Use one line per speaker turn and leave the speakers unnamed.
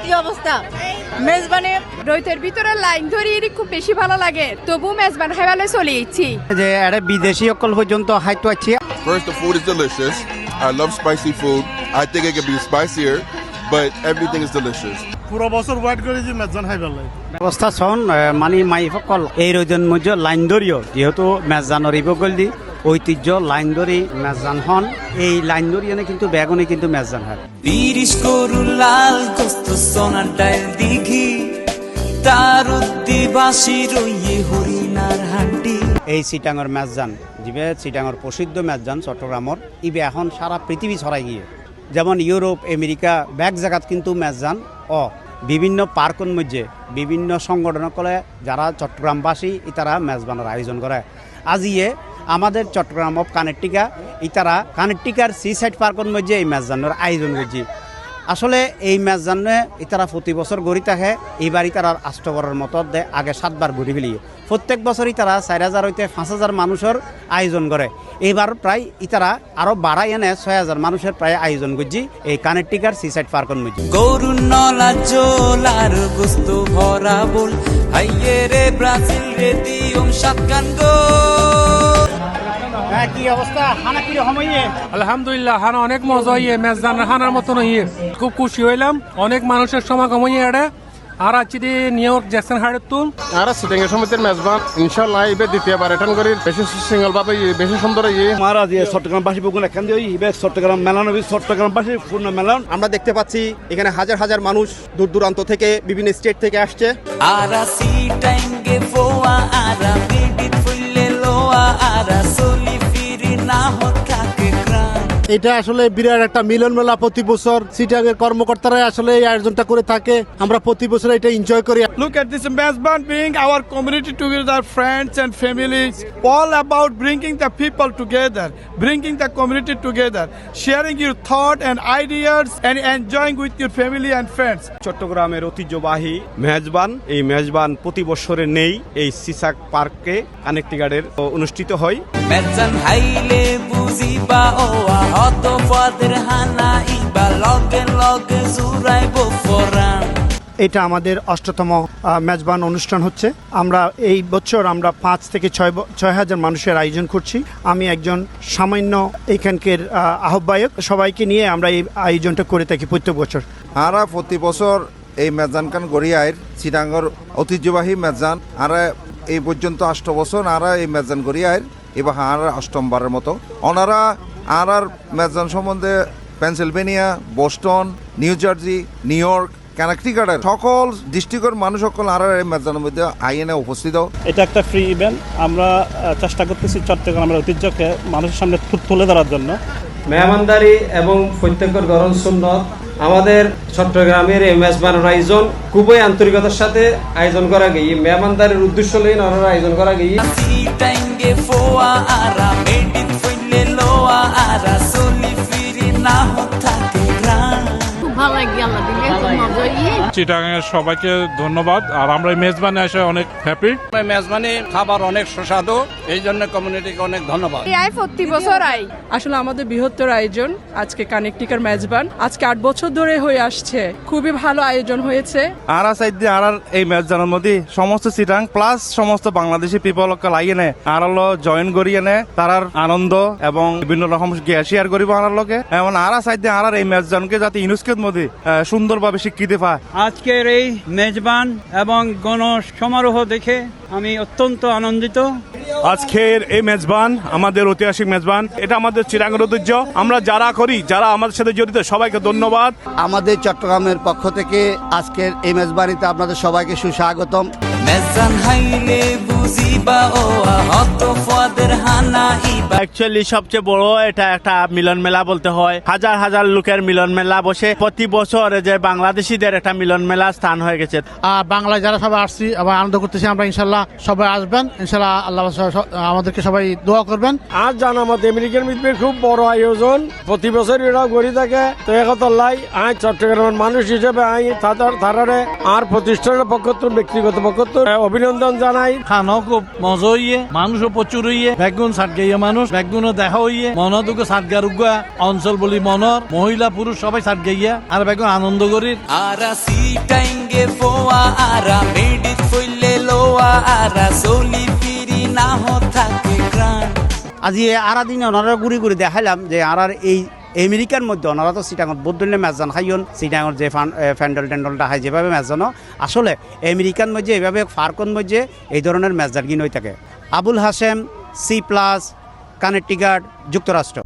কি অবস্থা?
মেজবানে রইতের ভিতরে লাইন ধরিয়ে খুব বেশি ভালো লাগে, তবু মেজবান খাইবালে চলে ইচ্ছি
যে এটা বিদেশি অকল পর্যন্ত হাইতো আছি।
First, the food is delicious. I love spicy food. I think it could be spicier, but everything is delicious.
পুরো বছর ওয়েট করেছি মেজবান খাইবার লাগে।
ব্যবস্থা ছন মানে মাই সকল এই রোজন মধ্যে লাইন ধরিও যেহেতু মেজবানের ইবকল দি ঐতিহ্য লাইন ধরি মেজবান হন এই লাইন ধরিয়ে কিন্তু বেগুনে কিন্তু মেজবান হয়।
বিরিশ গরু লাল গোস্ত সোনার ডাইল দিঘি তার উদ্দিবাসী রইয়ে হরিণার হান্ডি।
এই চিটাঙর মেজবান যিবে চিটাঙর প্রসিদ্ধ মেজবান চট্টগ্রামর ইবে এখন সারা পৃথিবী ছড়াই গিয়ে, যেমন ইউরোপ আমেরিকা ব্যাক জায়গাত কিন্তু মেজবান বিভিন্ন পার্কর মধ্যে বিভিন্ন সংগঠন করে যারা চট্টগ্রামবাসী ইতারা মেজবানের আয়োজন করে। আজিয়ে আমাদের চট্টগ্রাম অফ কানেকটিকা ইতারা কানেকটিকার সি সাইড পার্কর মধ্যে এই মেজবানের আয়োজন করছি। আসলে এই মেজবানে ইতারা প্রতি বছর গড়ি থাকে, এইবার ইতারা 8 বছরের মতো আগে 7 বার ঘুরি ফেলি। প্রত্যেক বছরই তারা 4000 হইতে 5000 মানুষের আয়োজন করে। এইবার প্রায় ইতারা আরো বাড়াই এনে 6000 মানুষের প্রায় আয়োজন করছি এই কানেকটিকার সি সাইড পার্কর মধ্যে।
গরু নলা জোলার গোস্ত ভরা বল হাইয়ে রে ব্রাজিল রে দিয়ম সাতকান গো।
কি অবস্থা হানা কি রকম হইয়ে?
আলহামদুলিল্লাহ হানা অনেক মজা হইয়ে মেজবানের হানার মতন হইয়ে খুব খুশি হইলাম। অনেক মানুষের সমাগম হইয়ে এটা আর আছি নিউ ইয়র্ক জ্যাকসন হাইডের তুন
আর সিটিং সমিতির মেজবান ইনশাআল্লাহ ইবে দ্বিতীয়বার রিটার্ন করি বেশি সিঙ্গল ভাবে বেশি সুন্দর ইয়ে
মহারাজ চট্টগ্রামবাসী বগুন এখান দিয়ে ইবে চট্টগ্রাম মেলান চট্টগ্রামবাসী পূর্ণ মেলান।
আমরা দেখতে পাচ্ছি এখানে হাজার হাজার মানুষ দূর দূরান্ত থেকে বিভিন্ন স্টেট থেকে আসছে।
আরা সিটাইঙ্গে ফোয়া আরা বিডিত ফুলে লোয়া আরা সলি ফিরি না হতাকে গ্রাম।
এটা আসলে বিরাট একটা মিলন মেলা, প্রতি বছর চিটাগের কর্মকর্তারা আসলে এই আয়োজনটা করে থাকে, আমরা প্রতি বছর এটা এনজয় করি।
Look at this Mezban bring our community together, friends and families, all about bringing the people together, bringing the community together, sharing your thought and ideas and enjoying with your family and friends.
চট্টগ্রামের ঐতিহ্যবাহী মেজবান, এই মেজবান প্রতি বছরে নেই এই Sisak পার্কে কানেকটিকারের অনুষ্ঠিত হয়।
মেজবান হাইলে বুঝিবা ওয়া হত ফাদের হানা ইবা লগে লগে জুরাইবো ফরান।
এটা আমাদের 8তম মেজবান অনুষ্ঠান হচ্ছে। আমরা এই বছর আমরা 5 থেকে 6,000 মানুষের আয়োজন করছি। আমি একজন সামান্য এইখানকার আহ্বায়ক, সবাইকে নিয়ে আমরা এই আয়োজনটা করে থাকি প্রত্যেক বছর।
আরা প্রতি বছর এই মেজানকান গড়িয়ার চিটাঙ্গর ঐতিহ্যবাহী মেজান আর এই পর্যন্ত 8 বছর আর এই মেজান গড়িয়ার এবার আর 8মবারের মতো ওনারা আর মেজান সম্বন্ধে Pennsylvania, Boston, New Jersey, New York, কানেকটিকাটের সকল ডিস্ট্রিক্টের মানুষ সকল আর এই মেজানের মধ্যে আইনে উপস্থিত।
এটা একটা ফ্রি ইভেন্ট, আমরা চেষ্টা করতেছি চট্টগ্রামের ঐতিহ্যকে মানুষের সামনে তুলে ধরার জন্য।
মেহমানদারি এবং প্রত্যেকের গরম সুন্নত আমাদের চট্টগ্রামের এই মেজবানের আয়োজন খুবই আন্তরিকতার সাথে আয়োজন করা গিয়ে মেহমানদারির উদ্দেশ্য লই নরর আয়োজন করা গিয়ে।
সিটাইঙ্গে ফোয়া আরা মেডিত ফুলে লোয়া আরা সলি ফিরি না হতাকে গ্রাম।
ভালো লাগে, আল্লাহ দিলে খুব মজা হইয়ে।
চিটাগাংয়ের সবাইকে ধন্যবাদ। আর আমরা এই মেজবানে এসে অনেক হ্যাপি।
মেজবানে খাবার অনেক সুস্বাদু, এই জন্য কমিউনিটিকে অনেক ধন্যবাদ।
এই প্রতি বছর আসলে আমাদের বৃহত্তর আয়োজন আজকে কানেকটিকার মেজবান আজকে 8 বছর ধরে হয়ে আসছে, খুবই ভালো আয়োজন হয়েছে।
আর সাইডে আর এই মেজবানের মধ্যে সমস্ত চিটাং প্লাস সমস্ত বাংলাদেশি পিপলকে লাগিয়ে নে আর জয়েন করিয়ে নে তারার আনন্দ এবং বিভিন্ন রকম শেয়ার করিব আর লগে এমন আর সাইডে আর এই মেজবানকে যাতে ইউনেস্কোর মধ্যে সুন্দরভাবে স্বীকৃতি পায়।
আজকের এই মেজবান এবং গণ সমারোহ দেখে আমি অত্যন্ত আনন্দিত।
আজকের এই মেজবান আমাদের ঐতিহাসিক মেজবান, এটা আমাদের চিটাঙ্গের ঐতিহ্য। আমরা যারা করি, যারা আমাদের সাথে জড়িত সবাইকে ধন্যবাদ।
আমাদের চট্টগ্রামের পক্ষ থেকে আজকের এই মেজবানিতে আপনাদের সবাইকে সুস্বাগতম।
মেজান হাইলে বুঝিবা ওয়া হত ফাদের হানা ইবা।
অ্যাকচুয়ালি সবচেয়ে বড় এটা একটা মিলন মেলা বলতে হয়। হাজার হাজার লোকের মিলন মেলা বসে প্রতি বছর, যে বাংলাদেশিদের একটা মিলন মেলা স্থান হয়ে গেছে।
বাংলায় যারা সবাই আসছি আবার আনন্দ করতেছি আমরা, ইনশাল্লাহ সবাই আসবেন, ইনশাল্লাহ আল্লাহ আমাদেরকে সবাই দোয়া করবেন।
আজ জানা মতো আমেরিকান মিটবের খুব বড় আয়োজন, প্রতি বছর এরা গড়ি থাকে। তো একতলাই আজ চট্টগ্রামের মানুষ হিসেবে আই তারারে আর প্রতিষ্ঠানের পক্ষ ব্যক্তিগত পক্ষ অভিনন্দন জানাই।
খানো
খানাও খুব মজা হইয়ে মানুষও প্রচুর হইয়ে বেগুন সাত গাইয়া মানুষ বেগুনও দেখা হইয়ে মনদুকে সাত গারুগা অঞ্চল বলি মনর মহিলা পুরুষ সবাই সাত গাইয়া আর বেগুন আনন্দ করি
আরা সি টাইঙ্গে ফোয়া আরা মেডিট ফইলে লোয়া আরা সলি ফিরি না থাকে গ্রান
আজি আরা দিন ওনারা ঘুরি ঘুরি দেখাইলাম যে আরার এই আমেরিকার মধ্যে ওনারা তো সিটাঙত বদলে মেজান খাইন সিটাঙর যে ফ্যান্ডল টেন্ডলটা খাই যেভাবে মেজানো আসলে আমেরিকান মধ্যে এইভাবে ফার্কন মধ্যে এই ধরনের মেজান কিন হয়ে থাকে। আবুল হাসেম, C+, কানেক্টিকাট, যুক্তরাষ্ট্র।